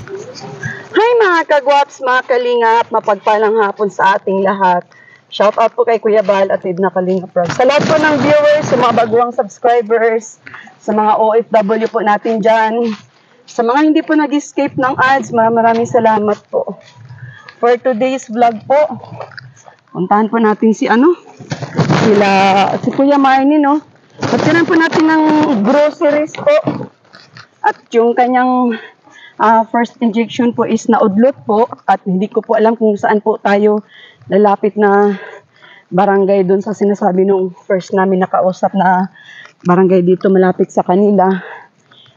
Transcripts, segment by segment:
Hi mga kagwaps, mga kalingap, mapagpalang hapon sa ating lahat. Shout out po kay Kuya Bal at Edna Kalingap Rob. Sa lahat po ng viewers, sa mga baguang subscribers, sa mga OFW po natin dyan, sa mga hindi po nag-escape ng ads, maraming salamat po. For today's vlog po, puntahan po natin si Kuya Marnie, no? Pagtiran po natin ng groceries po. At yung kanyang first injection po is naudlot po. At hindi ko po alam kung saan po tayo lalapit na barangay doon sa sinasabi nung first namin nakausap na barangay dito malapit sa kanila.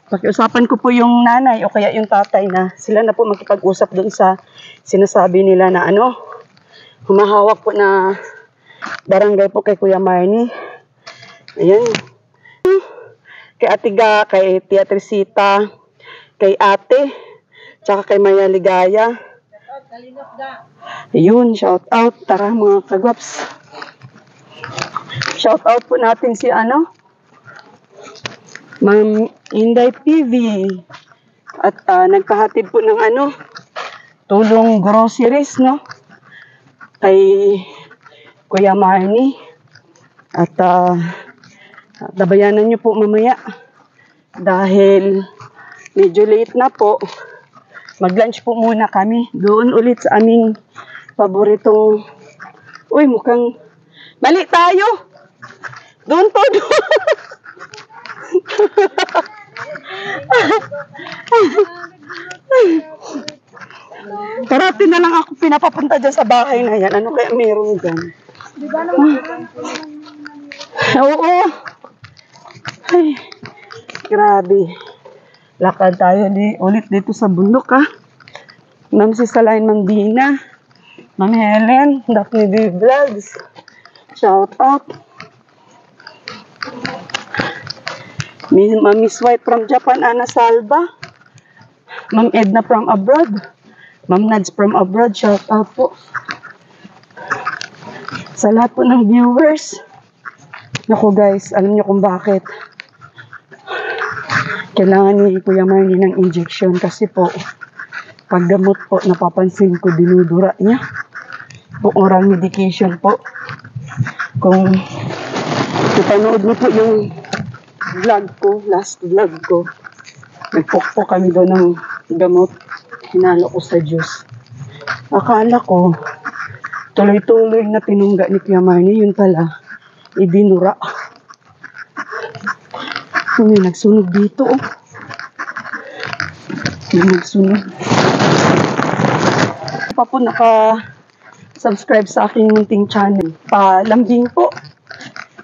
Pakiusapan ko po yung nanay o kaya yung tatay na sila na po makipag-usap doon sa sinasabi nila na humahawak po na barangay po kay Kuya Marnie. Ayan. Kay Ate Ga, kay Tia Trisita, kay Ate, tsaka kay Maya Ligaya. Ayun, shout out. Tara mga kagwaps. Shout out po natin si Ma'am Inday PV. At nagpahatid po ng tulong groceries, no? Kay Kuya Marnie. At dabayanan nyo po mamaya. Dahil medyo late na po. Mag-lunch po muna kami. Doon ulit sa aming paboritong... Uy, mukhang... Mali tayo! Doon po, doon! Parati na lang ako pinapapunta dyan sa bahay na yan. Ano kaya meron dyan? Oo. Ay, grabe. Lakad tayo ulit dito sa bundok, ha? Ma'am si Salain Mandina. Ma'am Helen, Daphne D Vlogs. Shout out. Ma'am Miss White from Japan, Ana Salva. Ma'am Edna from abroad. Ma'am Nads from abroad, shout out po. Sa lahat po ng viewers. Naku guys, alam niyo kung bakit. Kailangan ni Kuya Marnie ng injection kasi po, paggamot po, napapansin ko dinudura niya. Po oral medication po. Kung napanood mo po yung vlog ko, last vlog ko, nagpukpo kami doon ng gamot, hinalo ko sa Diyos. Akala ko, tuloy-tuloy na tinungga ni Kuya Marnie, yun pala, idinura. May nagsunog dito, oh. May nagsunog. Pa po naka-subscribe sa aking munting channel. Palambing po.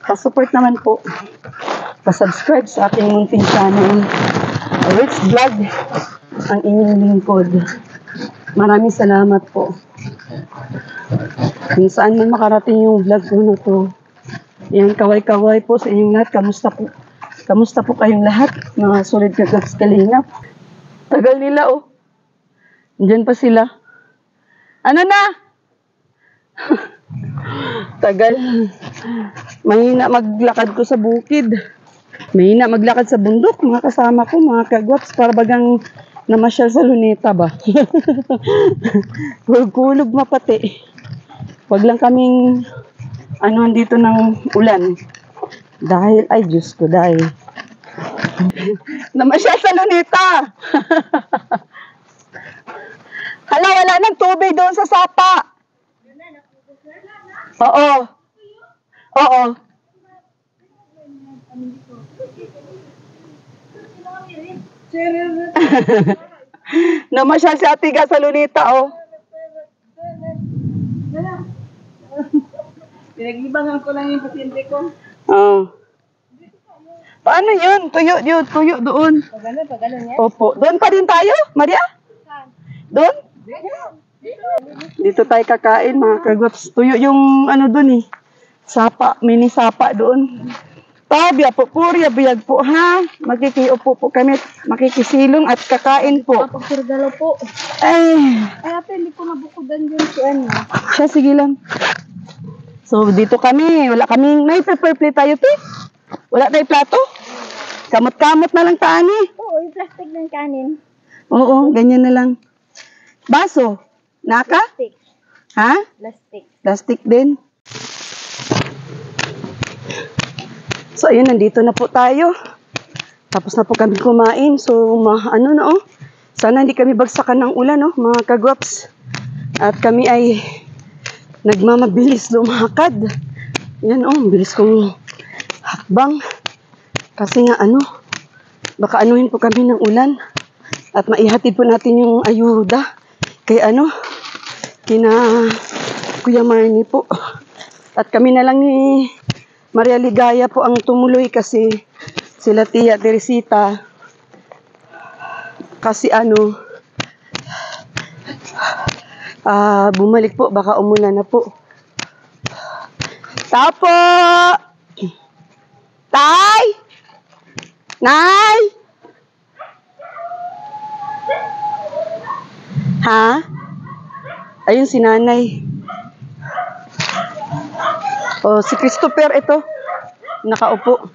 Pa-support naman po. Pa-subscribe sa aking munting channel. Rich Vlog, ang inyong lingkod. Maraming salamat po. Kung saan man makarating yung vlog ko na to. Yan, kaway-kaway po sa inyong lahat. Kamusta po? Kamusta po kayong lahat? Mga solid kagwaps kalingap. Tagal nila, oh. Diyan pa sila. Ano na? Tagal. Mahina maglakad ko sa bukid. Mahina maglakad sa bundok. Mga kasama ko, mga kagwaps. Para bagang namasyal sa luneta ba? Kulog mapati. Wag lang kaming dito ng ulan. Dahil, ay Diyos ko, dahil namasyal sa luneta. Hala, wala nang tubig doon sa sapa. Oo. Oo. Namasyal si Ate Ga sa luneta, oh. Pinag-ibangan ko lang yung pasyente ko. Oh. Paano yun? Tuyo doon. Pagano niya? Opo. Doon pa din tayo, Maria? Doon? Dito tayo kakain, mga kagwaps. Tuyo yung doon eh. Sapa, mini sapa doon. Tabya po, purya, biyag po, ha? Makikiupo po kami, makikisilong at kakain po. Pagsurgalo po. Ay, Ate, hindi ko nabukudan yun si ano. siya, sige lang. So, dito kami. Wala kaming, may prepare plate tayo, te. Wala tayong plato. Kamot-kamot na lang tani. Oo, yung plastic ng kanin. Oo, ganyan na lang. Baso. Naka? Plastic. Ha? Plastic. Plastic din. So, ayun, nandito na po tayo. Tapos na po kami kumain. So, ano na oh. Sana hindi kami bagsakan ng ulan, oh, mga kagwaps. At kami ay nagmamabilis lumakad. Yan, oh, bilis kong hakbang. Kasi nga, baka anuhin po kami ng ulan. At maihatid po natin yung ayuda. Kay kina Kuya Marnie po. At kami na lang ni Maria Ligaya po ang tumuloy kasi sila Tia Teresita. Kasi bumalik po, baka umulan na po. Tapo! Tay! Nay! Ha? Ayun si nanay. Oh, si Christopher ito. Nakaupo.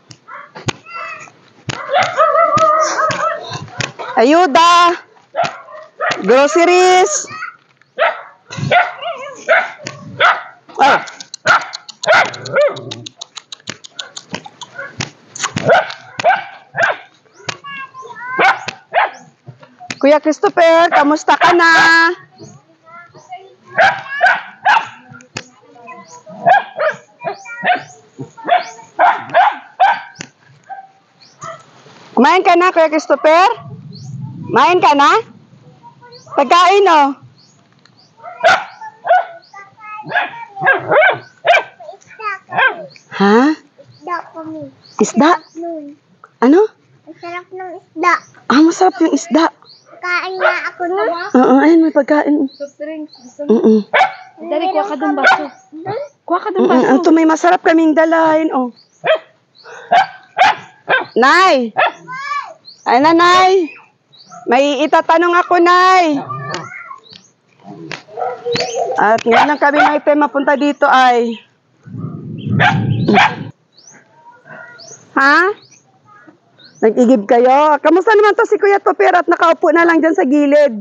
Ayuda! Groceries! Oh. Kuya Christopher, kamusta ka na? Kumain ka na, Kuya Christopher? Kumain ka na? Pagkain, oh. Ha? Isda kami. Isda? Nun. Ano? Ang sarap ng isda. Masarap yung isda. Kain na ako nun. Oo, ayun, may pagkain. Soft drinks. Gusto mo? Mm-mm. Dali, kuha ka dun baso. Kuha ka dun baso. Ito may masarap kaming dalahin, oh. Nay! Ay na, Nay! May itatanong ako, Nay! At ngayon lang kami na item mapunta dito ay... Ha? Nag-igib kayo? Kamusta naman to si Kuya Topper at nakaupo na lang dyan sa gilid?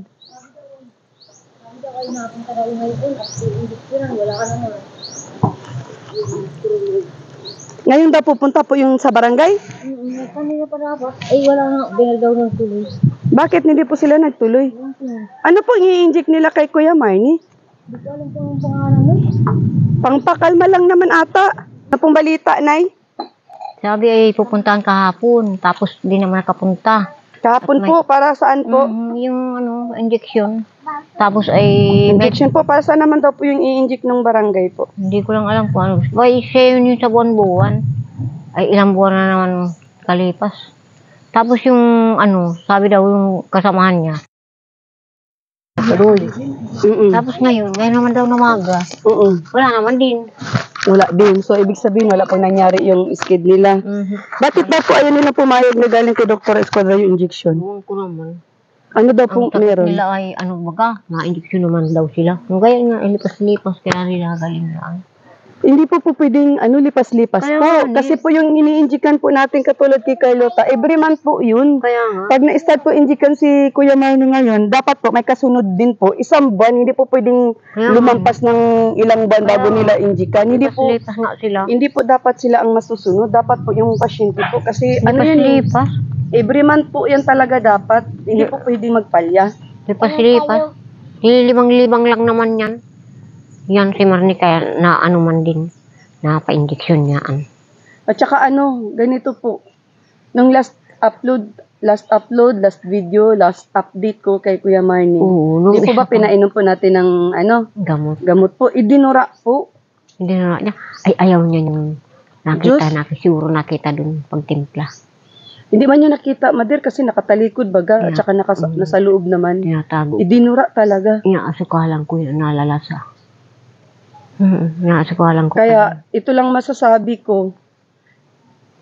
Ngayon daw pupunta po yung sa barangay? Kanina pa dapat. Ay, wala nga. Binal daw ng tuloy. Bakit hindi po sila nagtuloy? Ano po i-inject nila kay Kuya Marnie? Hindi ko alam kung ang pangalan mo. Pangpakalma lang naman ata. Ano pong balita, Nay? Sabi ay pupuntahan kahapon, tapos di naman nakapunta. Kahapon At may- po, para saan po? Yung injection. Tapos ay Injection po, para saan naman daw po yung i-inject ng barangay po? hindi ko lang alam kung ano. Why, siya yun yung sa buwan-buwan. Ay ilang buwan na naman kalipas. Tapos yung sabi daw yung kasamahan niya. Tuloy. Tapos ngayon naman daw namaga. Wala naman din. Wala din. So, ibig sabihin, wala pang nangyari yung skid nila. Bakit ba po ayaw nila pumayag na galing kay Dr. Escuadra yung injection? Ewan ko naman. Ano daw po Ang takot meron? nila ay baga, na-injection naman daw sila. Kung gaya nga, lipas-lipas, kaya nila galing na. Hindi po pwedeng lipas-lipas Kaya po. nga, Kasi po yung ini-injikan po natin katulad kay Carlota, every month po yun. Kaya nga. Pag na-start po injikan si Kuya Marnie ngayon, dapat po may kasunod din po. Isang buwan, hindi po pwedeng Kaya nga. lumampas ng ilang buwan bago Kaya nga. nila injikan. Lipas-lipas nga sila. Hindi po dapat sila ang masusunod. Dapat po yung pasyente po. Kasi ano yan eh, Lipas-lipas. every month po yan talaga dapat. Hindi po pwedeng magpalya. Lipas-lipas. Limang-limang lang naman yan. Yan si Marnie kaya na man din. Napa-injection niya. At saka ganito po. Nung last video, last update ko kay Kuya Marnie. Oo, nung Di po isa ba pinainom po natin ng gamot. gamot po? Idinura po. Hindi na niya. Ay, ayaw niya yung Diyos. siguro nakita dun pagtimpla. Hindi man niya nakita, Madir, kasi nakatalikod baga. At saka nasa loob naman. Tinatago. Idinura talaga. Inaasukalan ko yung nalalasa. Inaasukalan ko. Kaya ito lang masasabi ko.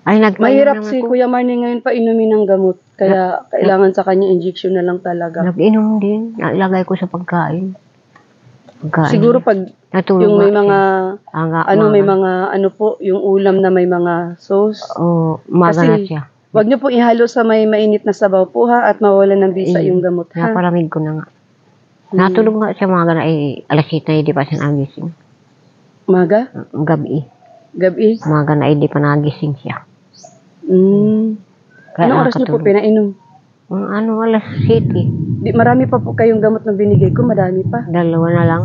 Ay, Mahirap si Kuya Marnie ngayon pa inumin ng gamot. Kaya kailangan sa kanya injection na lang talaga. Nag-inom din. Nailagay ko sa pagkain. Siguro pag Natulog yung may nga mga siya. may mga po, yung ulam na may mga sauce. Oo, umaga na Kasi siya. Huwag niyo po ihalo sa may mainit na sabaw po ha at mawalan ng bisa yung gamot ha. Napalamig ko na nga. Natulog nga siya mga gana ay alas 7 na hindi pa siya nagising. Maga? Gabi. Gabi? Mga gana ay hindi pa nagising siya. Kaya Anong oras niyo po nakatulog. pinainom? Alas 7. Di, marami pa po kayong gamot na binigay ko, madami pa. Dalawa na lang.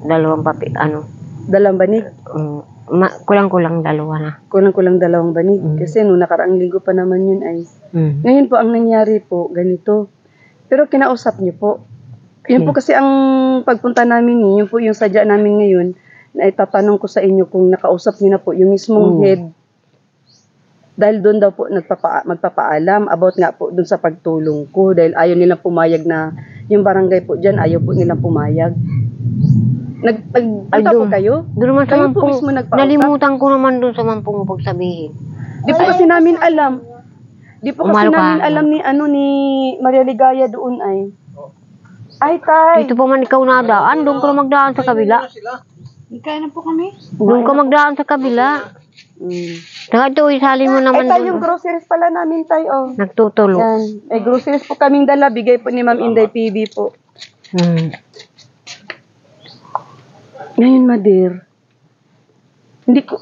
Dalawang Dalang banig. kulang-kulang dalawa na. Kulang-kulang 2 banig. Kasi nung nakaraang linggo pa naman yun ay. Ngayon po, ang nangyari po, ganito. Pero kinausap niyo po. Yun po kasi ang pagpunta namin yun po yung sadya namin ngayon na itatanong ko sa inyo kung nakausap niyo na po yung mismong head. Dahil doon daw po magpapaalam about nga po doon sa pagtulong ko. Dahil ayaw nilang pumayag na yung barangay po dyan, ayaw po nilang pumayag. Nagpunta po kayo? Doon naman sa Kayo po Mampung. mismo nagpausap? Nalimutan ko naman doon sa Mampung pagsabihin. Di po kasi namin alam. Di po kasi Umalo ka. namin alam ni Maria Ligaya doon ay. Ay, tay. Dito pa man ikaw nadaan, doon ka magdaan sa kabila. Kaya na po kami. Doon ka magdaan sa kabila. Saka ito, isalin mo Ay, naman tay, yung doon. groceries pala namin, tay, oh. Nagtutulog. Yan. May groceries po kaming dala. Bigay po ni Ma'am Inday PB po. Ngayon, Madir. Hindi ko...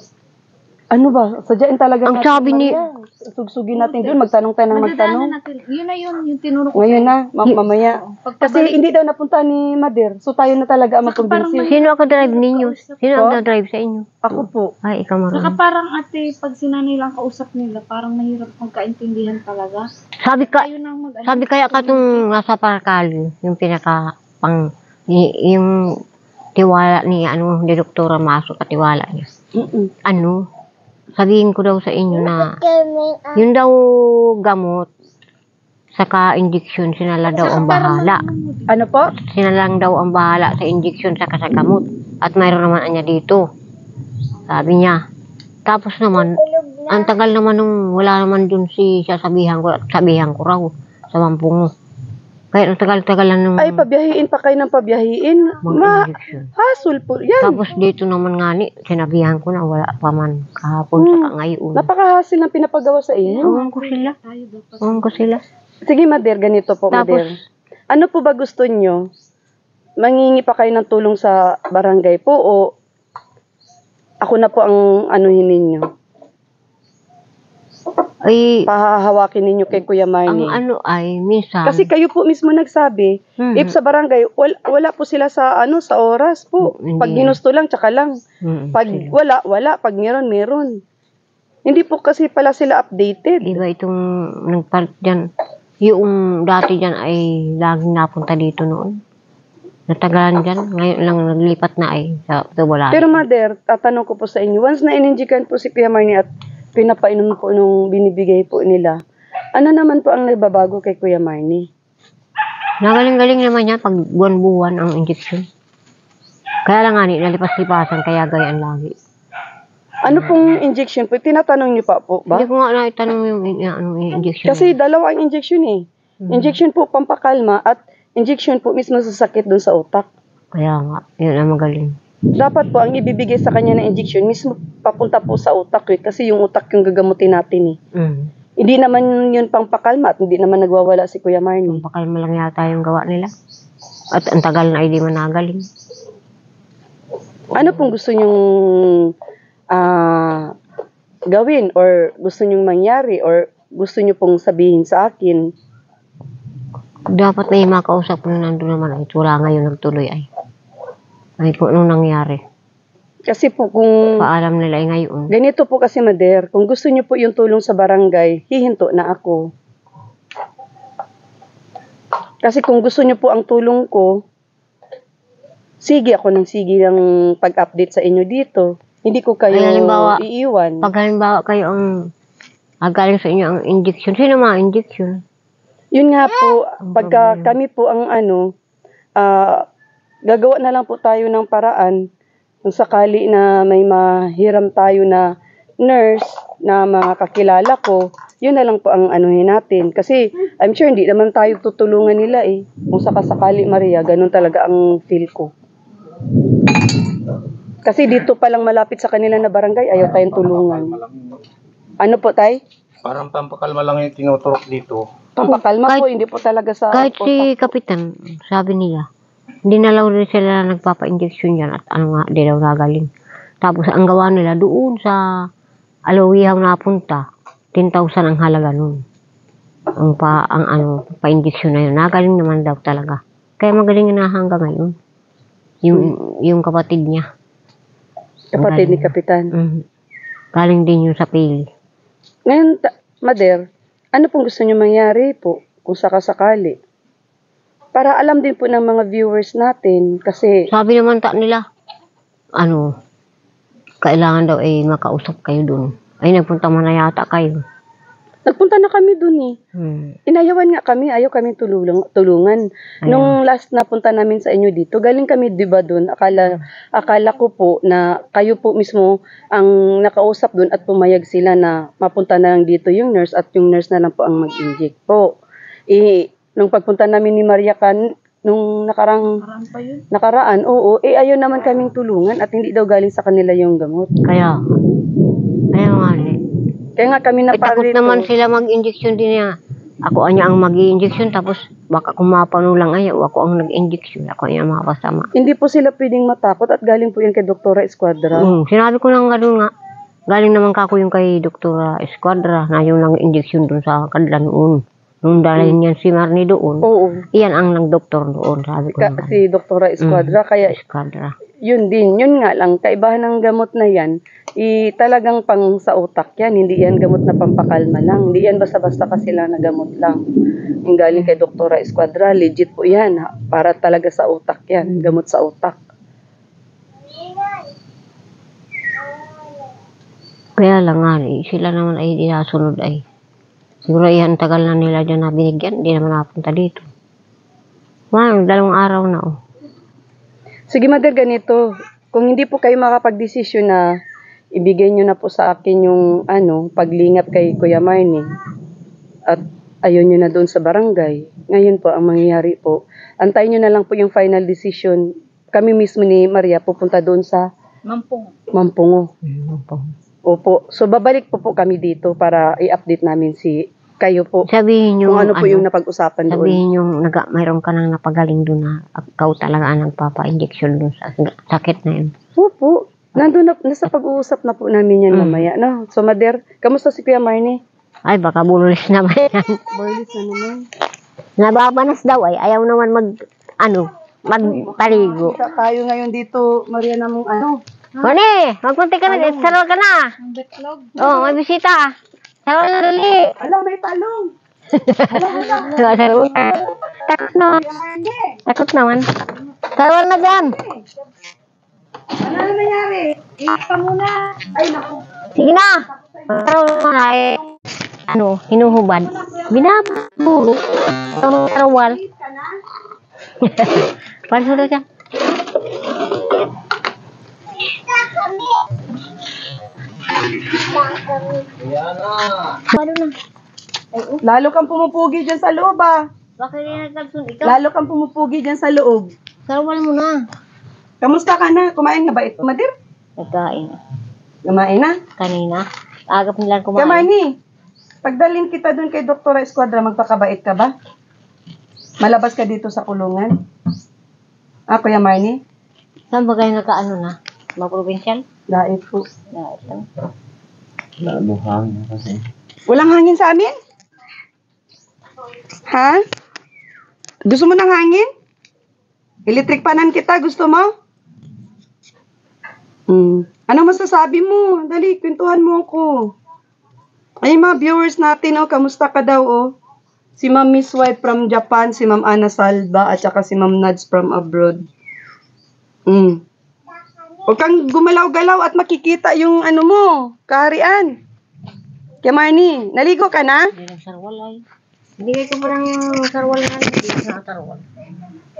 Ano ba? Sadyain talaga Ang sabi ni- Maria. Sugsugin natin doon. Magtanong tayo ng magtanong. natin. Yun na yun, yung tinuro ko. Ngayon na, mamaya. Kasi hindi daw napunta ni Madir. So tayo na talaga ang magkumbinsi. Sino ang drive ninyo? Sino ang drive sa inyo? Ako po. Ay, ikaw Saka marunong. parang ate, pag sinanay lang kausap nila, parang mahirap magkaintindihan talaga. Tayo nang Sabi kaya ka itong nasa Paracali, yung pinaka yung tiwala ni ni Doktora Maso katiwala niya. Sabihin ko daw sa inyo na yun daw gamot saka injection sinala daw ang bahala. Ano po? Sinalang daw ang bahala sa injection saka sa gamot. At mayroon naman niya dito. Sabi niya. Tapos naman, ang tagal naman nung wala naman dun sabihan ko raw sa Mampungo. Kaya ang tagal-tagal lang nung Ay, pabiyahiin pa kayo ng pabiyahiin. mag-injection. Hassle po. Yan. Tapos dito naman nga sinabihan ko na wala pa man kahapon saka ngayon. Napaka-hassle ng pinapagawa sa inyo. Ewan ko sila. Sige, Madir, ganito po, Tapos, Madir. Ano po ba gusto nyo? Mangingi pa kayo ng tulong sa barangay po o ako na po ang anuhin ninyo? ay, Pahahawakin ninyo kay Kuya Marnie. minsan. Kasi kayo po mismo nagsabi, if sa barangay, wala po sila sa sa oras po. Hindi. Pag ginusto lang, tsaka lang. Pag wala. Pag meron. Hindi po kasi pala sila updated. Iba itong nagpalit dyan. Yung dati dyan ay laging napunta dito noon. Natagalan dyan. Ngayon lang naglipat na ay sa wala. Pero Mother, tatanong ko po sa inyo, once na ininjikan po si Kuya Marnie at pinapainom po nung binibigay po nila, ano naman po ang nagbabago kay Kuya Marnie? Nagaling-galing naman yan pag buwan-buwan ang injection. Kaya lang nga nalipas-lipasan kaya gayaan lagi. Ano pong injection po? Tinatanong niyo pa po ba? Hindi ko nga naitanong yung injection. Kasi dalawa ang injection eh. Injection po pampakalma at injection po mismo sa sakit dun sa utak. Kaya nga, yun ang magaling. Dapat po ang ibibigay sa kanya na injection mismo papunta po sa utak eh. Kasi yung utak yung gagamutin natin eh. Hindi naman yun pangpakalma at hindi naman nagwawala si Kuya Marnie. Pakalma lang yata yung gawa nila. At ang tagal na ay di man nagaling. Ano pong gusto nyong gawin or gusto nyong mangyari or gusto nyo pong sabihin sa akin? Dapat may makausap ko na nandun naman ay wala ngayon nagtuloy ay. Ay po nung nangyari. Kasi po kung Paalam nila ay ngayon. ganito po kasi Mader, kung gusto nyo po yung tulong sa barangay, hihinto na ako. Kasi kung gusto nyo po ang tulong ko, sige ako ng pag-update sa inyo dito. Hindi ko kayo Ay, halimbawa, iiwan. Pag halimbawa kayo ang galing sa inyo ang injection, sino mga injection? Yun nga po, pagka kami po ang gagawa na lang po tayo ng paraan kung sakali na may mahiram tayo na nurse na mga kakilala ko, yun na lang po ang anuhin natin. Kasi I'm sure hindi naman tayo tutulungan nila eh. Kung sakasakali Maria, ganun talaga ang feel ko. Kasi dito pa lang malapit sa kanila na barangay, ayaw tayong tulungan. Ano po tay? Parang pampakalma lang yung tinuturok dito. Pampakalma po, Kahit- hindi po talaga sa Kahit utak. si Kapitan, sabi nila, hindi na lang rin sila nagpapa-injection yan at ano nga, di daw nagaling. Tapos ang gawa nila doon sa Alawihaw na punta, 10,000 ang halaga nun. Ang pa-injection na yun. Nagaling naman daw talaga. Kaya magaling na hanggang ngayon. Yung kapatid niya. Kapatid ni Kapitan. Mhm. Galing din yun sa pili. Ngayon, Mader, ano pong gusto niyo mangyari po kung sakasakali? Para alam din po ng mga viewers natin kasi Sabi naman nila, kailangan daw makausap kayo dun. Ay, nagpunta man na yata kayo. nagpunta na kami dun eh. Inayawan nga kami, ayaw kami tulungan. Ayan. Nung last na punta namin sa inyo dito, galing kami 'di ba dun? Akala ko po na kayo po mismo ang nakausap dun at pumayag sila na mapunta na lang dito yung nurse at yung nurse na lang po ang mag-inject po. Nung pagpunta namin ni Maria nung nakaraan, oo, ayaw naman kaming tulungan at hindi daw galing sa kanila yung gamot. Kaya nga Kaya nga kami takot naparito. naman sila mag-injection din niya. Ako anya ang mag-injection tapos baka kumapano lang ayaw. Ako ang nag-injection. Ako anya makasama. Hindi po sila pwedeng matakot at galing po yan kay Doktora Esquadra. Sinabi ko lang ganun nga. Galing naman kako yung kay Doktora Esquadra na yung nang-injection dun sa kadla noon. Nung dalhin niyan si Marnie doon. Oo. Iyan ang nag-doktor doon. Sabi ko naman. Si Doktora Esquadra. Kaya Esquadra. yun nga lang, kaibahan ng gamot na yan, talagang pang sa utak yan, hindi yan gamot na pampakalma lang, hindi yan basta-basta kasi lang na gamot lang. Yung galing kay Doktora Esquadra, legit po yan, para talaga sa utak yan, gamot sa utak. Kaya lang nga, sila naman ay dinasunod ay. Siguro yan, tagal na nila dyan na binigyan, hindi naman napunta dito. Wow, 2 araw na Sige, Mother, ganito. Kung hindi po kayo makapag-desisyon na ibigay nyo na po sa akin yung paglingap kay Kuya Marnie at ayun nyo na doon sa barangay, ngayon po ang mangyayari po, antayin nyo na lang po yung final decision. Kami mismo ni Maria pupunta doon sa Mampungo. Opo. So, babalik po kami dito para i-update namin kayo po. Sabihin nyo, Kung ano po yung napag-usapan doon. sabihin nyo, mayroon ka nang napagaling doon na ikaw talaga ang nagpapa-injection doon sa sakit na yun. Opo. Nandun na, nasa pag-uusap na po namin yan mamaya. No? So, Mother, kamusta si Kuya Marnie? Ay, baka bulis na ba yan? Barlis na naman. Nababanas daw ay, ayaw naman magpaligo. Kita tayo ngayon dito, Maria, namang Mani, magpunti ka na, sarol ka na. Oo, may bisita. Sarol na dali. Alam, may talong. Sarol. Takot naman. Takot naman. Sarol na dyan. Ano na nangyari? Ipa muna. Ay, naku. Sige na. Sarol na hinuhubad. Binaburo. Sarawal. Paano na siya? Paano na? Lalo kang pumupugi dyan sa loob, Bakit rin nagkalsun ikaw? Lalo kang pumupugi dyan sa loob. Sarawal mo na. Kamusta ka na? Kumain na ba ito, Madir? Nagkain. Kumain na? Kanina. Agap nila Kuya kumain. Marnie, pagdalhin kita dun kay Doktora Esquadra, magpakabait ka ba? Malabas ka dito sa kulungan? Kuya Marnie? Saan ba kayo nagkaano na? Mag-provincial? Dait po. Ito. Labuhang kasi. Walang hangin sa amin? Ha? Gusto mo ng hangin? Electric panan kita, gusto mo? Ano masasabi mo? Dali, kwentuhan mo ako. Ay, mga viewers natin, kamusta ka daw, Si Ma'am Miss White from Japan, si Ma'am Ana Salva, at saka si Ma'am Nads from abroad. Huwag kang gumalaw-galaw at makikita yung mo, kaharian. Kaya Marnie, naligo ka na? Hindi lang sarwal ay. Hindi ko parang sarwal na. Hindi ko na sarwal.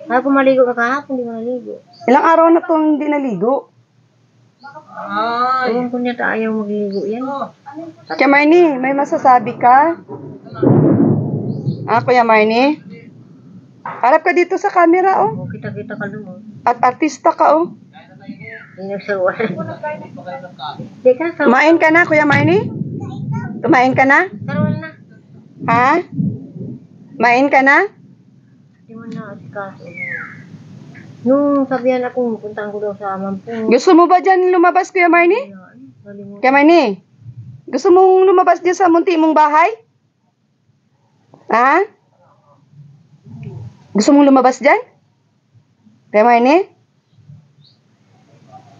Kaya kung maligo ka kahapon, hindi mo naligo. Ilang araw na itong hindi naligo? Ewan ko niya ayaw magligo yan. Kaya Marnie, may masasabi ka? Kuya Marnie? Harap ka dito sa camera, O, kita-kita ka doon. At artista ka, Hindi nagsarwal. Hindi ka sarwal. Kumain ka na, Kuya Marnie? Kumain ka na? Karoon na. Ha? Main ka na? Hindi mo na asikaso. Nung sabihan ako, puntahan ko daw sa Mampung. Gusto mo ba dyan lumabas, Kuya Marnie? Kuya Marnie, gusto mong lumabas dyan sa munti mong bahay? Ha? Gusto mong lumabas dyan? Kuya Marnie?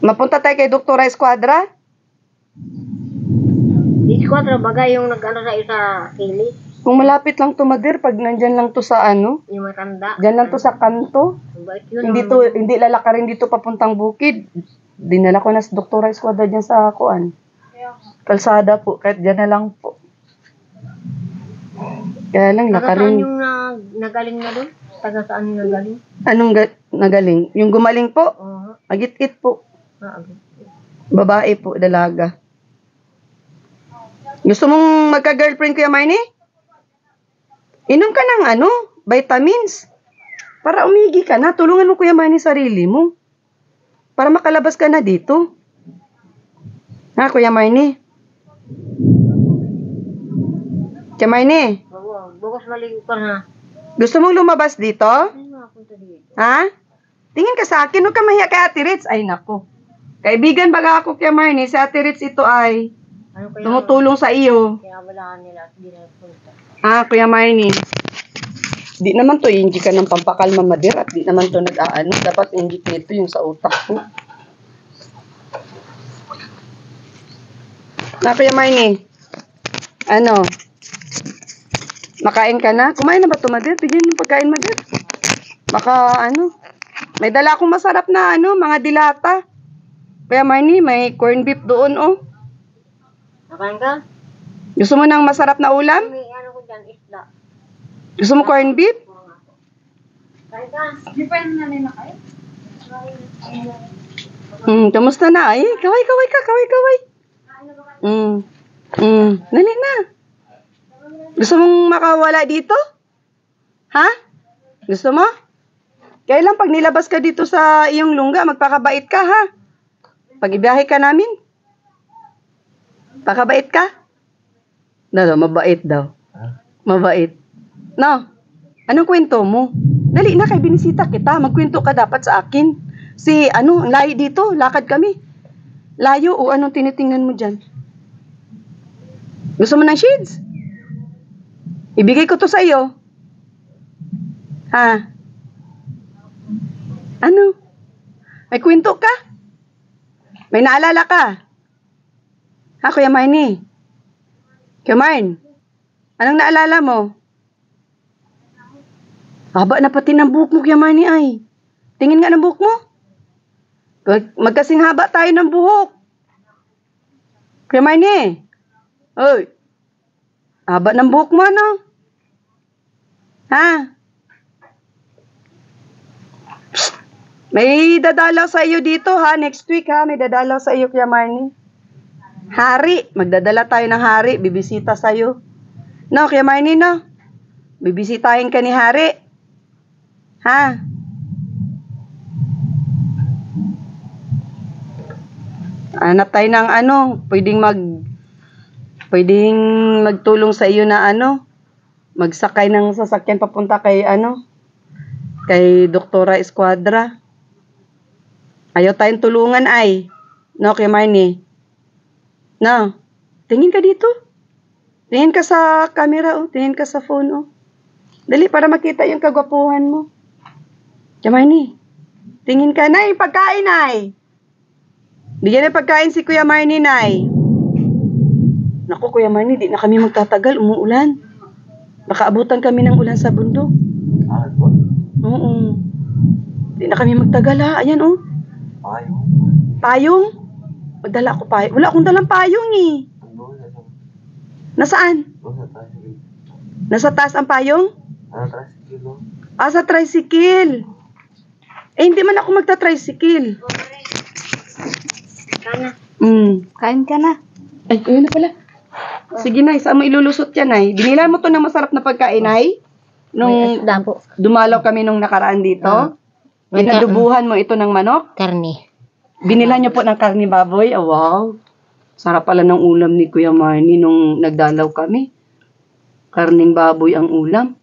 Mapunta tayo kay Doktora Esquadra? Di squadra bagay yung nag-ano sa isa kili. Kung malapit lang to, Madir, pag nandyan lang to sa ano, Yung matanda. dyan lang to sa kanto. Mabait yun. Hindi lalakarin dito papuntang bukid. Dinala ko na sa Doktora Esquadra dyan sa kuan. Kalsada po, kahit dyan na lang po. Kaya lang, Taga saan lakarin. yung nagaling na doon? Taga saan yung nagaling? Anong nagaling? Yung gumaling po, Oo. agit-it po. Okay. Babae po, dalaga. Gusto mong magka-girlfriend, Kuya Marnie? Inom ka ng ano, vitamins. Para umigi ka na. Tulungan mo, Kuya Marnie, sarili mo. Para makalabas ka na dito. Ha, Kuya Marnie? Kuya Marnie, Oo. Bukas maligo ka na. gusto mong lumabas dito? Ay, makapunta dito. Ha? Tingin ka sa akin, huwag ka mahiya kay Ate Ritz. Ay, nako. Kaibigan baga ako, Kuya Marnie, si Ate Ritz ito ay Ano kaya? tumutulong sa iyo. Kaya walaan nila at di na punta. Ah, Kuya Marnie. Di naman to hindi ka ng pampakalma, Madir, at di naman to nag-aano. Dapat hindi nito yung sa utak ko. Na, Kuya Marnie. Ano? Makain ka na? Kumain na ba to, Madir? Bigyan mo pagkain, Madir. Baka, ano? May dala akong masarap na, ano, mga dilata. Kuya Marnie, may corned beef doon, oh. Nakain ka? Gusto mo ng masarap na ulam? May ano ko dyan, isda. Gusto mo corned beef? Kain ka? Kamusta na? Ay, kaway ka, kaway. Dali na. Gusto mong makawala dito? Ha? Gusto mo? Kailan pag nilabas ka dito sa iyong lungga, magpakabait ka, ha? Pag ibiyahe ka namin, pakabait ka? No, mabait daw. Mabait. No, anong kwento mo? Dali na, kay binisita kita. Magkwento ka dapat sa akin. Ang layo dito, lakad kami. Layo o anong tinitingnan mo dyan? Gusto mo ng shades? Ibigay ko to sa iyo. Ha? Ano? May kwento ka? May naalala ka? Ha, Kuya Marnie? Kuya Marn, anong naalala mo? Haba na pati ng buhok mo, Kuya Marnie, ay. Tingin nga ng buhok mo. Magkasing haba tayo ng buhok. Kuya Marnie. Oy. Haba ng buhok mo, no? Ha? Psst. May dadalaw sa iyo dito, ha? Next week, ha? May dadalaw sa iyo, Kuya Marnie. Hari. Magdadala tayo ng hari. Bibisita sa iyo. No, Kuya Marnie, no? Bibisitahin ka ni hari. Ha? Hanap tayo ng pwedeng magtulong sa iyo na magsakay ng sasakyan papunta kay Doktora Esquadra. Ayaw tayong tulungan ay. No, Kuya Marnie? No. Tingin ka dito. Tingin ka sa camera, oh. Tingin ka sa phone, oh. Dali, para makita yung kagwapuhan mo. Kuya Marnie, tingin ka, Nay, pagkain, Nay. Bigyan na pagkain si Kuya Marnie, Nay. Naku, Kuya Marnie, di na kami magtatagal, umuulan. Baka abutan kami ng ulan sa bundok. Oo. Di na kami magtagal, ha. Ayan, oh. Payong? Magdala ako payong. Wala akong dalang payong, eh. Nasaan? Nasa taas ang payong? Sa tricycle. Hindi man ako magta-tricycle. Kana. Kain ka na. Ay, ayun na pala. Sige, Nay. Saan mo ilulusot yan, Nay? Binila mo to ng masarap na pagkain, Nay? Nung Isda po. dumalaw kami nung nakaraan dito. Pinadubuhan mo ito ng manok. Karne. Binila niyo po ng karni baboy. Oh, wow. Sarap pala ng ulam ni Kuya Marnie nung nagdalaw kami. Karning baboy ang ulam.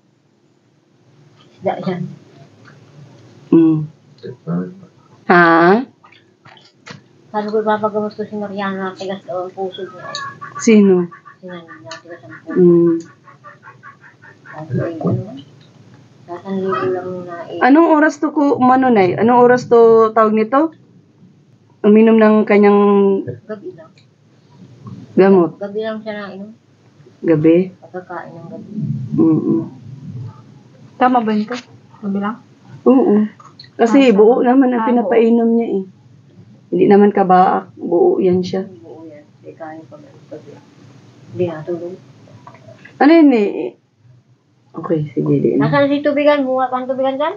Isda yan. Mm. Ha? Sabi ko, ipapagamot ko si Mariana, tigas daw ang puso niya. Sino? Sinanin niya, tigas ang puso. Mm. Sabi ko, ano ba? Sasanlibo lang na Anong oras to ko, Manonay? Anong oras to tawag nito? Uminom ng kanyang gabi lang. gamot. Gabi lang siya na inom. Gabi? Pagkakain ng gabi. Mm. Tama ba yun ko? Sabi lang? Oo. Kasi buo naman ang pinapainom niya eh. Hindi naman kabaak. Buo yan siya. Buo yan. Hindi kain pag gabi. Hindi natulog. Ano yun eh? Okay, sige. Di na. Nasaan si tubigan? Bunga pang tubigan dyan?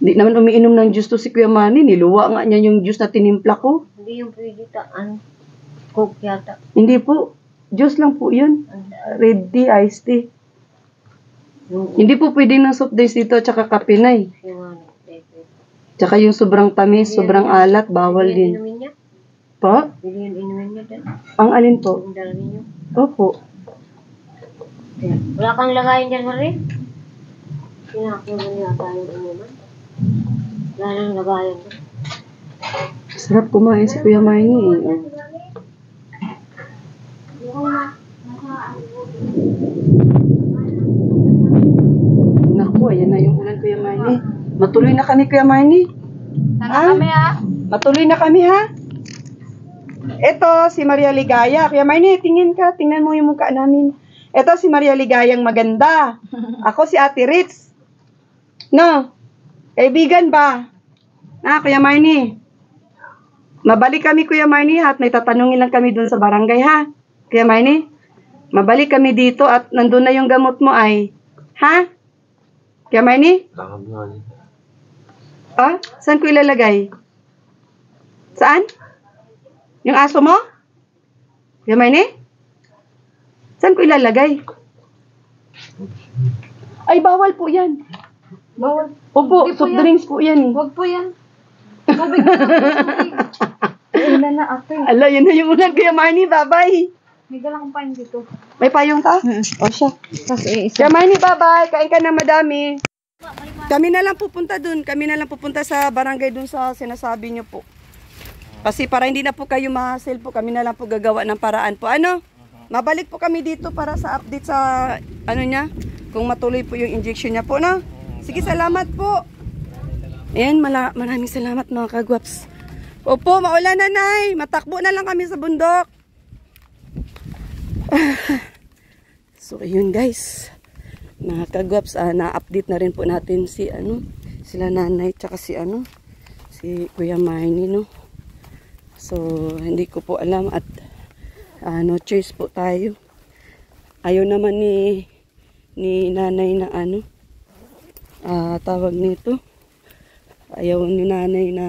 Di naman umiinom ng juice to si Kuya Manny. Niluwa nga niya yung juice na tinimpla ko. Hindi yung pwede taan. Coke yata. Hindi po. Juice lang po yun. Red tea, iced tea. Hindi po pwede ng soft drinks dito tsaka kape na eh. Yung ano, Tsaka yung sobrang tamis, sobrang alat, bawal din. inumin niya? Po? Pwede yung inumin niya din. Ang alin po? Yung dala ninyo. Opo. Wala kang lagayin dyan, Marie? Sinakulo niya tayong inuman. Wala nang lagayan dyan. Sarap kumain si Kuya Manny eh. Naku, ayan na yung ulan Kuya Manny. Matuloy na kami Kuya Manny. Sana kami ha? Matuloy na kami ha. Ito si Maria Ligaya. Kuya Manny, tingin ka. Tingnan mo yung mukha namin. Ito si Maria Ligayang maganda. Ako si Ate Ritz. No? Kaibigan ba? Kuya Manny. Mabalik kami Kuya Manny at may tatanungin lang kami dun sa barangay ha. Kuya Manny. Mabalik kami dito at nandun na yung gamot mo ay. Ha? Kuya Manny? Ah? Saan ko ilalagay? Saan? Yung aso mo? Kuya Manny? Saan ko ilalagay? Ay, bawal po yan. Bawal. Opo, Hindi po soft yan. drinks po yan eh. Huwag po yan. Tubig na tubig. Una na ate. Ala, yun na yung ulan Kuya Manny. Bye-bye. May dalang pain dito. May payong ka? O siya. Kasi Kuya Manny, bye-bye. Kain ka na madami. Kami na lang pupunta dun. Kami na lang pupunta sa barangay dun sa sinasabi niyo po. Kasi para hindi na po kayo ma-hassle po, kami na lang po gagawa ng paraan po. Ano? Mabalik po kami dito para sa update sa ano niya. Kung matuloy po yung injection niya po, no? Sige, salamat po. Ayan, maraming salamat mga kagwaps. Opo, maulan na, Nay. Matakbo na lang kami sa bundok. So, ayun guys. Mga kagwaps, na-update na rin po natin si sila nanay, tsaka si si Kuya Marnie, no? So, hindi ko po alam at no choice po tayo. Ayaw naman ni nanay na tawag nito. Ayaw ni nanay na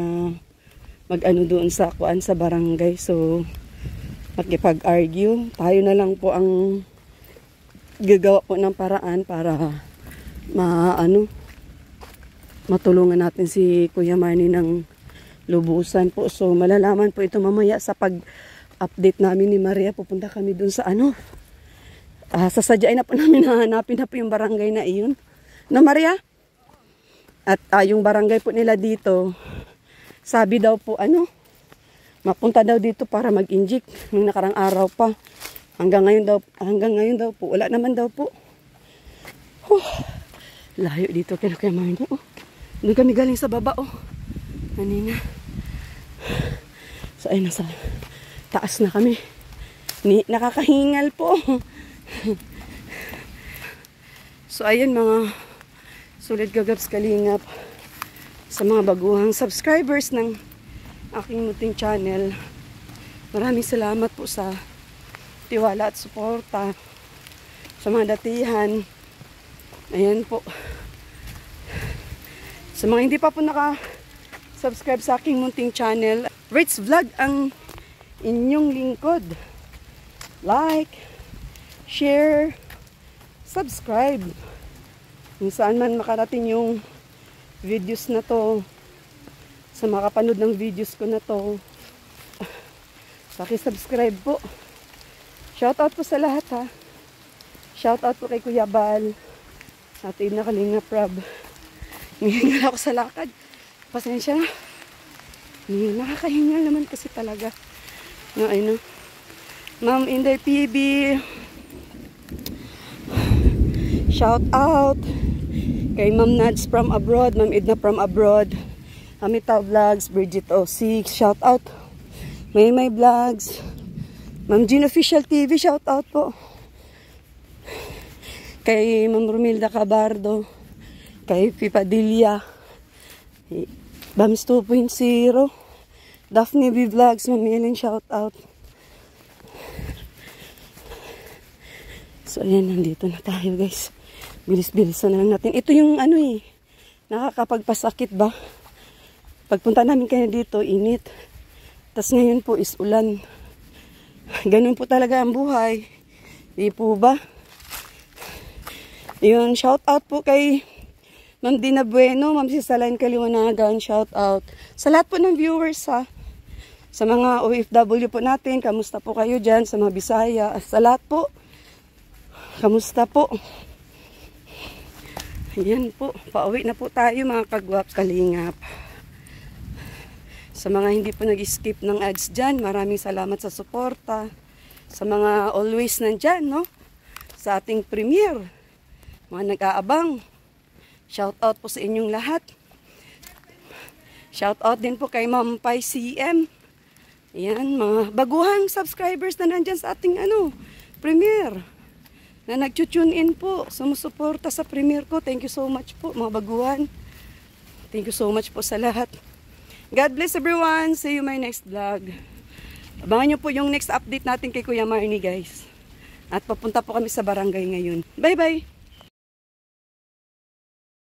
mag-ano doon sa kuan sa barangay. So, makipag-argue. Tayo na lang po ang gagawa po ng paraan para matulungan natin si Kuya Manny ng lubusan po. So, malalaman po ito mamaya sa pag-update namin ni Maria. Pupunta kami dun sa sasadyain na po namin, hanapin na po yung barangay na iyon. No, Maria? At yung barangay po nila dito, sabi daw po, mapunta daw dito para mag-inject nung nakarang araw pa. Hanggang ngayon daw po. Wala naman daw po. Layo dito kay Kuya Manny. Doon kami galing sa baba, kanina. So, ay nasa taas na kami. Nakakahingal po. So, ayun mga sulit gagaps kalingap sa mga baguhang subscribers ng aking munting channel. Maraming salamat po sa tiwala at suporta sa mga datihan. Ayan po. Sa mga hindi pa po naka-subscribe sa aking munting channel, Ritz Vlog ang inyong lingkod. Like, share, subscribe. Kung saan man makarating yung videos na to, sa makapanood ng videos ko na to, Paki-subscribe po. Shoutout po sa lahat ha. Shoutout po kay Kuya Bal. At team na Kalinga Prab. Hinihingal ako sa lakad. Pasensya na. Nakakahingal naman kasi talaga. No, ano. Ma'am Inday PB. Shout out kay Ma'am Nads from abroad, Ma'am Edna from abroad, Amita Vlogs, Bridget O6, shout out. May Vlogs, Ma'am Jean Official TV, shout out po. Kay Ma'am Romilda Cabardo, kay Pipadilla, Bams 2.0, Daphne B Vlogs, Ma'am Ellen, shout out. So ayan, nandito na tayo guys. Bilis-bilisan na lang natin. Ito yung ano nakakapagpasakit ba? Pagpunta namin kayo dito, init. Tas ngayon po is ulan. Ganun po talaga ang buhay. Di po ba? Yun, shout out po kay Ma'am Dina Bueno, Ma'am Sisalain Kaliwanagan, shout out. Sa lahat po ng viewers ha. Sa mga OFW po natin, kamusta po kayo dyan? Sa mga Bisaya, sa lahat po. Kamusta po? Ayan po, pauwi na po tayo mga kagwap kalingap. Sa mga hindi po nag-skip ng ads dyan, maraming salamat sa suporta. Sa mga always nandyan, no? Sa ating premiere. Mga nag-aabang. Shout out po sa inyong lahat. Shout out din po kay Ma'am Pai CM. Ayan, mga baguhang subscribers na nandyan sa ating premiere. Na nag-tune in po, sumusuporta sa premiere ko. Thank you so much po, mga baguhan. Thank you so much po sa lahat. God bless everyone. See you my next vlog. Abangan nyo po yung next update natin kay Kuya Marnie, guys. At papunta po kami sa barangay ngayon. Bye-bye!